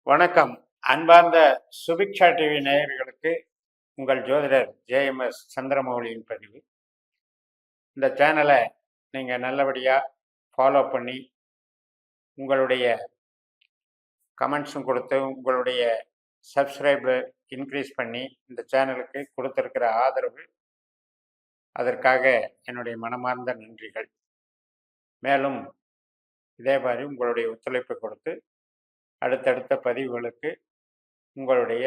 வணக்கம். அன்பார்ந்த சுபிக்ஷா டிவி நேயர்களுக்கு உங்கள் ஜோதிடர் ஜேஎம்எஸ் சந்திரமௌலியின் பதிவு. இந்த சேனலை நீங்கள் நல்லபடியாக ஃபாலோ பண்ணி உங்களுடைய கமெண்ட்ஸும் கொடுத்து உங்களுடைய சப்ஸ்கிரைபை இன்க்ரீஸ் பண்ணி இந்த சேனலுக்கு கொடுத்துருக்கிற ஆதரவு, அதற்காக என்னுடைய மனமார்ந்த நன்றிகள். மேலும் இதே மாதிரி உங்களுடைய ஒத்துழைப்பை கொடுத்து அடுத்தடுத்த பதிவுகளுக்கு உங்களுடைய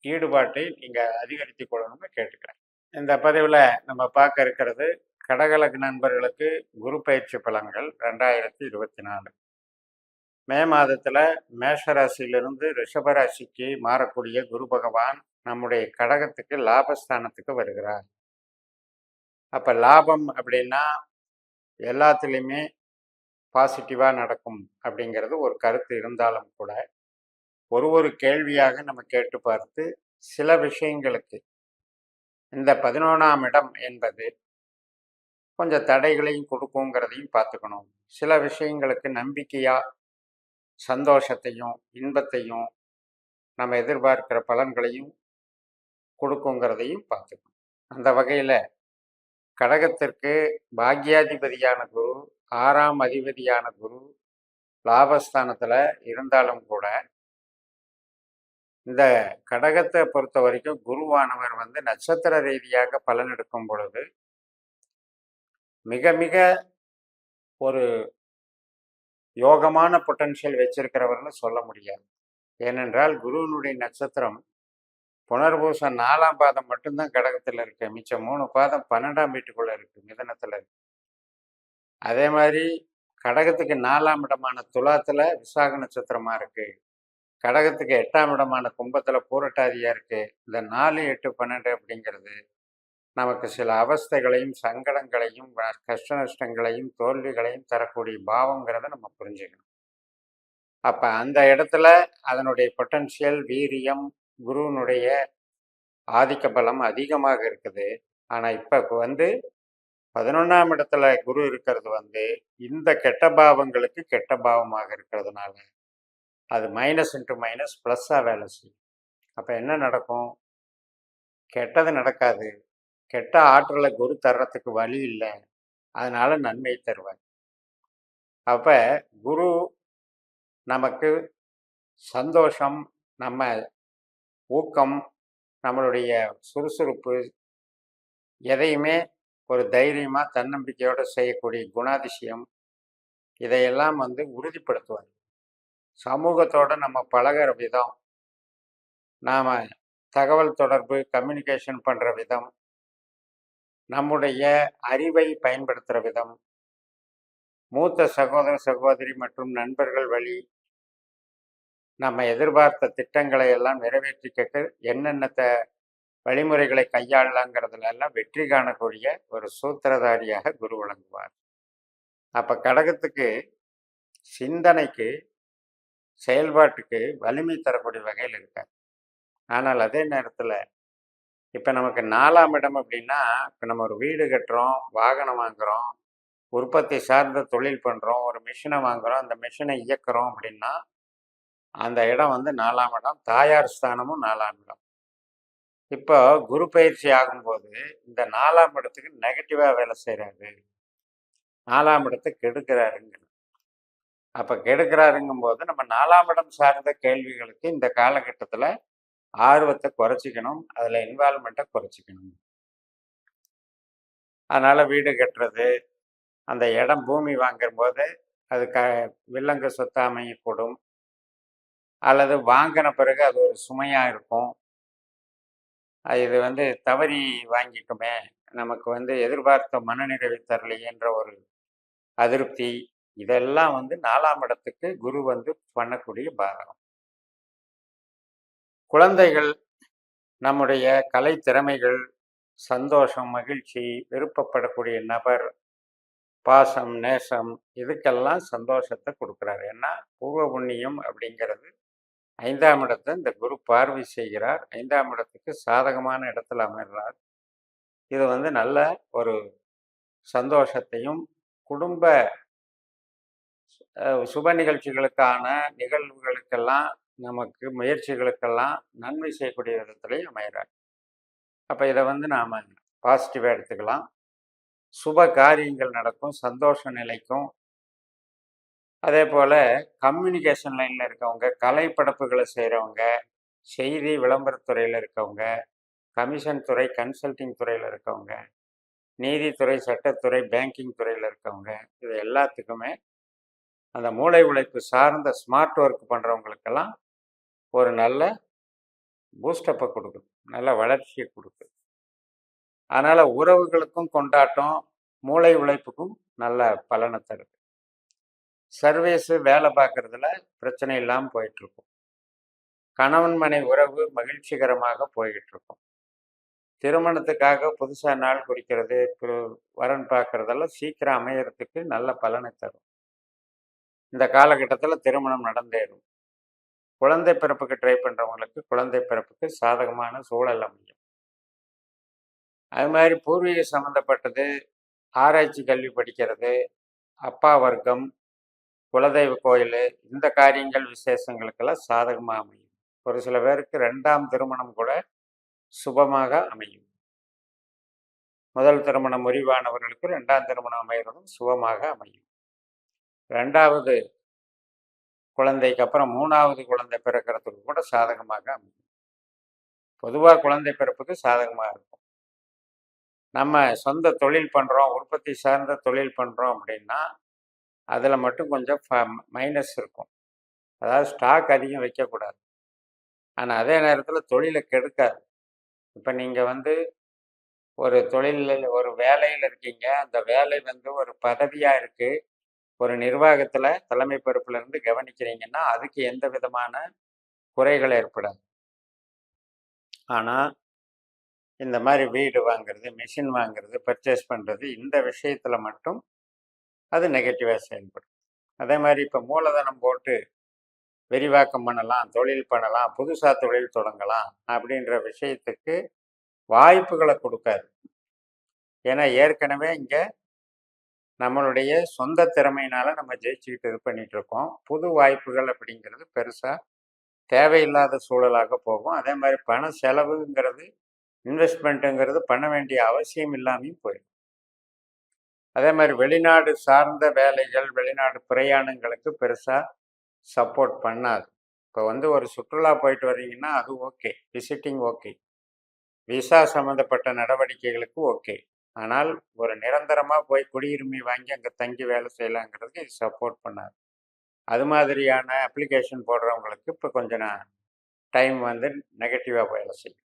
ஈடுபாட்டை நீங்கள் அதிகரித்துக் கொள்ளணும்னு கேட்டுக்கிறேன். இந்த பதிவில் நம்ம பார்க்க இருக்கிறது கடகலக்கு நண்பர்களுக்கு குரு பயிற்சி பலன்கள் 2024 மே மாதத்தில் மேஷராசியிலிருந்து ரிஷபராசிக்கு மாறக்கூடிய குரு பகவான் நம்முடைய கடகத்துக்கு லாபஸ்தானத்துக்கு வருகிறார். அப்போ லாபம் அப்படின்னா எல்லாத்துலேயுமே பாசிட்டிவாக நடக்கும் அப்படிங்கிறது ஒரு கருத்து இருந்தாலும் கூட ஒரு கேள்வியாக நம்ம கேட்டு பார்த்து சில விஷயங்களுக்கு இந்த 11ஆம் இடம் என்பது கொஞ்சம் தடைகளையும் கொடுக்குங்கிறதையும் பார்த்துக்கணும். சில விஷயங்களுக்கு நம்பிக்கையா சந்தோஷத்தையும் இன்பத்தையும் நம்ம எதிர்பார்க்கிற பலன்களையும் கொடுக்குங்கிறதையும் பார்த்துக்கணும். அந்த வகையில் கடகத்திற்கு பாக்யாதிபதியான குரு, 6ஆம் அதிபதியான குரு லாபஸ்தானத்தில் இருந்தாலும் கூட இந்த கடகத்தை பொறுத்த வரைக்கும் குருவானவர் நட்சத்திர ரீதியாக பலன் எடுக்கும் பொழுது மிக மிக ஒரு யோகமான பொட்டன்ஷியல் வச்சிருக்கிறவர்னு சொல்ல முடியாது. ஏனென்றால் குருவினுடைய நட்சத்திரம் புனர்பூசம் 4ஆம் பாதம் மட்டும்தான் கடகத்தில் இருக்கு. மிச்சம் 3 பாதம் 12ஆம் வீட்டுக்குள்ள இருக்கு, மிதனத்தில் இருக்கு. அதே மாதிரி கடகத்துக்கு 4ஆம் இடமான துலாத்துல விசாக நட்சத்திரமா இருக்கு. கடகத்துக்கு 8ஆம் இடமான கும்பத்துல பூரட்டாதியா இருக்கு. இந்த 4, 8, 12 அப்படிங்கிறது நமக்கு சில அவஸ்தைகளையும் சங்கடங்களையும் கஷ்ட நஷ்டங்களையும் தோல்விகளையும் தரக்கூடிய பாவங்கிறத நம்ம புரிஞ்சுக்கணும். அப்ப அந்த இடத்துல அதனுடைய பொட்டன்ஷியல் வீரியம் குருவினுடைய ஆதிக்க பலம் அதிகமாக இருக்குது. ஆனா இப்ப 11ஆம் இடத்துல குரு இருக்கிறது இந்த கெட்ட பாவங்களுக்கு கெட்ட பாவமாக இருக்கிறதுனால அது மைனஸ் இன்ட்டு மைனஸ் ப்ளஸ்ஸாக வேலை செய்யும். அப்போ என்ன நடக்கும்? கெட்டது நடக்காது. கெட்ட ஆற்றலை குரு தர்றதுக்கு வழி இல்லை, அதனால நன்மை தருவார். அப்போ குரு நமக்கு சந்தோஷம், நம்ம ஊக்கம், நம்மளுடைய சுறுசுறுப்பு, எதையுமே ஒரு தைரியமாக தன்னம்பிக்கையோடு செய்யக்கூடிய குணாதிசயம், இதையெல்லாம் உறுதிப்படுத்துவார். சமூகத்தோடு நம்ம பழகிற விதம், நாம் தகவல் தொடர்பு கம்யூனிகேஷன் பண்ணுற விதம், நம்முடைய அறிவை பயன்படுத்துகிற விதம், மூத்த சகோதர சகோதரி மற்றும் நண்பர்கள் வழி நம்ம எதிர்பார்த்த திட்டங்களை எல்லாம் நிறைவேற்றிக்கிட்டு என்னென்ன வழிமுறைகளை கையாளலாங்கிறதுல எல்லாம் வெற்றி காணக்கூடிய ஒரு சூத்திரதாரியாக குரு விளங்குவார். அப்போ கடகத்துக்கு சிந்தனைக்கு செயல்பாட்டுக்கு வலிமை தரக்கூடிய வகையில் இருக்கார். ஆனால் அதே நேரத்தில் இப்போ நமக்கு 4ஆம் இடம் அப்படின்னா, இப்போ நம்ம ஒரு வீடு கட்டுறோம், வாகனம் வாங்குகிறோம், உற்பத்தி சார்ந்த தொழில் பண்ணுறோம், ஒரு மிஷினை வாங்குகிறோம், அந்த மிஷினை இயக்குறோம் அப்படின்னா அந்த இடம் 4ஆம் இடம். தாயார் ஸ்தானமும் 4ஆம் இடம். இப்போ குரு பயிற்சி ஆகும்போது இந்த 4ஆம் இடத்துக்கு நெகட்டிவாக வேலை செய்கிறாரு, 4ஆம் இடத்தை கெடுக்கிறாருங்க. அப்போ கெடுக்கிறாருங்கும் போது நம்ம 4ஆம் இடம் சார்ந்த கேள்விகளுக்கு இந்த காலகட்டத்தில் ஆர்வத்தை குறைச்சிக்கணும், அதில் இன்வால்மெண்ட்டை குறைச்சிக்கணும். அதனால் வீடு கட்டுறது, அந்த இடம் பூமி வாங்கும்போது அது வில்லங்க சொத்து அமையக்கூடும், அல்லது வாங்கின பிறகு அது ஒரு சுமையாக இருக்கும். இது தவறி வாங்கிட்டோமே, நமக்கு எதிர்பார்த்த மனநிறைவை தரலையேன்ற ஒரு அதிருப்தி, இதெல்லாம் 4ஆம் இடத்துக்கு குரு பண்ணக்கூடிய பாதகம். குழந்தைகள், நம்முடைய கலை திறமைகள், சந்தோஷம், மகிழ்ச்சி, விருப்பப்படக்கூடிய நபர், பாசம், நேசம், இதுக்கெல்லாம் சந்தோஷத்தை கொடுக்குறாரு. ஏன்னா பூர்வ புண்ணியம் அப்படிங்கிறது 5ஆம் இடத்தை இந்த குரு பார்வை செய்கிறார். 5ஆம் இடத்துக்கு சாதகமான இடத்துல அமைகிறார். இது நல்ல ஒரு சந்தோஷத்தையும் குடும்ப சுப நிகழ்ச்சிகளுக்கான நிகழ்வுகளுக்கெல்லாம் நமக்கு முயற்சிகளுக்கெல்லாம் நன்மை செய்யக்கூடிய விதத்திலையும் அமைகிறார். அப்போ இதை வந்து நாம் பாசிட்டிவாக எடுத்துக்கலாம். சுப காரியங்கள் நடக்கும், சந்தோஷம் நிலைக்கும். அதே போல் கம்யூனிகேஷன் லைனில் இருக்கவங்க, கலை படைப்புகளை செய்கிறவங்க, செய்தி விளம்பரத்துறையில் இருக்கவங்க, கமிஷன் துறை, கன்சல்டிங் துறையில் இருக்கவங்க, நீதித்துறை, சட்டத்துறை, பேங்கிங் துறையில் இருக்கவங்க, இது எல்லாத்துக்குமே அந்த மூளை உழைப்பு சார்ந்த ஸ்மார்ட் ஒர்க் பண்ணுறவங்களுக்கெல்லாம் ஒரு நல்ல பூஸ்டப்பை கொடுக்குது, நல்ல வளர்ச்சியை கொடுக்குது. அதனால் உறவுகளுக்கும் கொண்டாட்டம், மூளை உழைப்புக்கும் நல்ல பலனை தருது. சர்வீஸு வேலை பார்க்குறதுல பிரச்சனை இல்லாமல் போயிட்டுருக்கும். கணவன் மனை உறவு மகிழ்ச்சிகரமாக போய்கிட்டு இருக்கும். திருமணத்துக்காக புதுசாக நாள் குறிக்கிறது, வரன் பார்க்குறதெல்லாம் சீக்கிரம் அமையறதுக்கு நல்ல பலனை தரும். இந்த காலகட்டத்தில் திருமணம் நடந்தேறும். குழந்தை பிறப்புக்கு ட்ரை பண்ணுறவங்களுக்கு குழந்தை பிறப்புக்கு சாதகமான சூழல் அமையும். அது மாதிரி பூர்வீக சம்மந்தப்பட்டது, ஆராய்ச்சி கல்வி படிக்கிறது, அப்பா வர்க்கம், குலதெய்வ கோயில், இந்த காரியங்கள் விசேஷங்களுக்கெல்லாம் சாதகமாக அமையும். ஒரு சில பேருக்கு 2ஆம் திருமணம் கூட சுபமாக அமையும். முதல் திருமணம் முறிவானவர்களுக்கு 2ஆம் திருமணம் அமைகிறதும் சுபமாக அமையும். 2வது குழந்தைக்கு அப்புறம் 3வது குழந்தை பிறக்கிறதுக்கு கூட சாதகமாக அமையும். பொதுவாக குழந்தை பிறப்புக்கு சாதகமாக இருக்கும். நம்ம சொந்த தொழில் பண்ணுறோம், உற்பத்தி சார்ந்த தொழில் பண்ணுறோம் அப்படின்னா அதில் மட்டும் கொஞ்சம் மைனஸ் இருக்கும். அதாவது ஸ்டாக் அதிகம் வைக்கக்கூடாது. ஆனால் அதே நேரத்தில் தொழிலை கெடுக்காது. இப்போ நீங்கள் வந்து ஒரு தொழிலில் ஒரு வேலையில் இருக்கீங்க, அந்த வேலை வந்து ஒரு பதவியாக இருக்குது, ஒரு நிர்வாகத்தில் தலைமை பொறுப்பில் இருந்து கவனிக்கிறீங்கன்னா அதுக்கு எந்த விதமான குறைகள் ஏற்படாது. ஆனால் இந்த மாதிரி வீடு வாங்குறது, மிஷின் வாங்குறது, பர்ச்சேஸ் பண்ணுறது, இந்த விஷயத்தில் மட்டும் அது நெகட்டிவாக செயல்படும். அதே மாதிரி இப்போ மூலதனம் போட்டு விரிவாக்கம் பண்ணலாம், தொழில் பண்ணலாம், புதுசாக தொழில் தொடங்கலாம் அப்படின்ற விஷயத்துக்கு வாய்ப்புகளை கொடுக்காது. ஏன்னா ஏற்கனவே இங்கே நம்மளுடைய சொந்த திறமையினால நம்ம ஜெயிச்சுக்கிட்டு இது பண்ணிட்டு இருக்கோம். புது வாய்ப்புகள் அப்படிங்கிறது பெருசாக தேவையில்லாத சூழலாக போகும். அதே மாதிரி பண செலவுங்கிறது, இன்வெஸ்ட்மெண்ட்டுங்கிறது பண்ண வேண்டிய அவசியம் இல்லாமையும் போயிடும். அதே மாதிரி வெளிநாடு சார்ந்த வேலைகள், வெளிநாடு பிரயாணங்களுக்கு பெருசாக சப்போர்ட் பண்ணாது. இப்போ வந்து ஒரு சுற்றுலா போயிட்டு வர்றீங்கன்னா அது ஓகே, விசிட்டிங் ஓகே, விசா சம்மந்தப்பட்ட நடவடிக்கைகளுக்கு ஓகே. ஆனால் ஒரு நிரந்தரமாக போய் குடியுரிமை வாங்கி அங்கே தங்கி வேலை செய்யலாங்கிறதுக்கு இது சப்போர்ட் பண்ணாது. அது மாதிரியான அப்ளிகேஷன் போடுறவங்களுக்கு இப்போ கொஞ்சம் டைம் வந்து நெகட்டிவாக வேலை செய்யும்.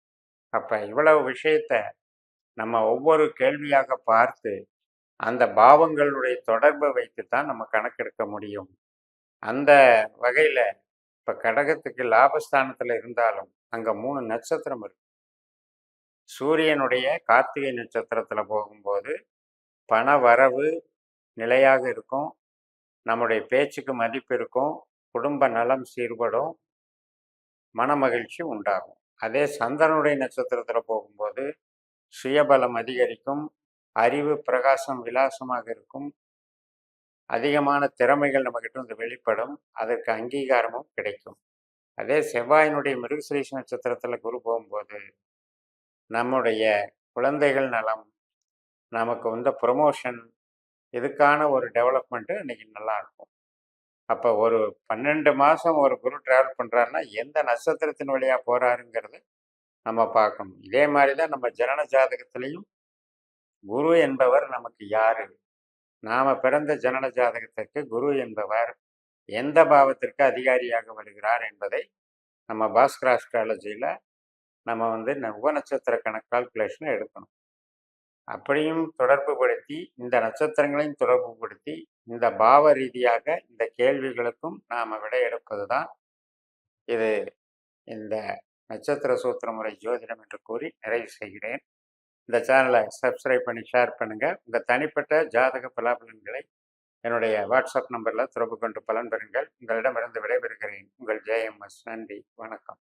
அப்போ இவ்வளவு விஷயத்த நம்ம ஒவ்வொரு கேள்வியாக பார்த்து அந்த பாவங்களுடைய தொடர்பை வைத்துத்தான் நம்ம கணக்கெடுக்க முடியும். அந்த வகையில் இப்போ கடகத்துக்கு லாபஸ்தானத்தில் இருந்தாலும் அங்கே 3 நட்சத்திரம் இருக்கு. சூரியனுடைய கார்த்திகை நட்சத்திரத்தில் போகும்போது பண வரவு நிலையாக இருக்கும், நம்முடைய பேச்சுக்கு மதிப்பு இருக்கும், குடும்ப நலம் சீர்படும், மன மகிழ்ச்சி உண்டாகும். அதே சந்திரனுடைய நட்சத்திரத்தில் போகும்போது சுயபலம் அதிகரிக்கும், அறிவு பிரகாசம் விலாசமாக இருக்கும், அதிகமான திறமைகள் நம்மகிட்ட வந்து வெளிப்படும், அதற்கு அங்கீகாரமும் கிடைக்கும். அதே செவ்வாயினுடைய மிருகசீரிஷ நட்சத்திரத்தில் குரு போகும்போது நம்முடைய குழந்தைகள் நலம், நமக்கு வந்து ப்ரொமோஷன், இதுக்கான ஒரு டெவலப்மெண்ட்டு இன்னைக்கு நல்லா இருக்கும். அப்போ ஒரு 12 மாதம் ஒரு குரு ட்ராவல் பண்ணுறாருன்னா எந்த நட்சத்திரத்தின் வழியாக போகிறாருங்கிறது நம்ம பார்க்கணும். இதே மாதிரி தான் நம்ம ஜனன ஜாதகத்திலையும் குரு என்பவர் நமக்கு யாரு, நாம் பிறந்த ஜனன ஜாதகத்திற்கு குரு என்பவர் எந்த பாவத்திற்கு அதிகாரியாக வருகிறார் என்பதை நம்ம பாஸ்கர் ஆஸ்ட்ராலஜியில் நம்ம வந்து உபநட்சத்திர கணக்கு கால்குலேஷனை எடுக்கணும். அப்படியும் தொடர்பு படுத்தி இந்த நட்சத்திரங்களையும் தொடர்பு படுத்தி இந்த பாவ ரீதியாக இந்த கேள்விகளுக்கும் நாம் விடை எடுப்பது தான் இது இந்த நட்சத்திர சூத்திர முறை ஜோதிடம் என்று கூறி நிறைவு செய்கிறேன். இந்த சேனலை சப்ஸ்கிரைப் பண்ணி ஷேர் பண்ணுங்கள். உங்கள் தனிப்பட்ட ஜாதக பலாபலன்களை என்னுடைய வாட்ஸ்அப் நம்பரில் தொடர்பு கொண்டு பலன் பெறுங்கள். உங்களிடமிருந்து விடைபெறுகிறேன். உங்கள் JMS. நன்றி, வணக்கம்.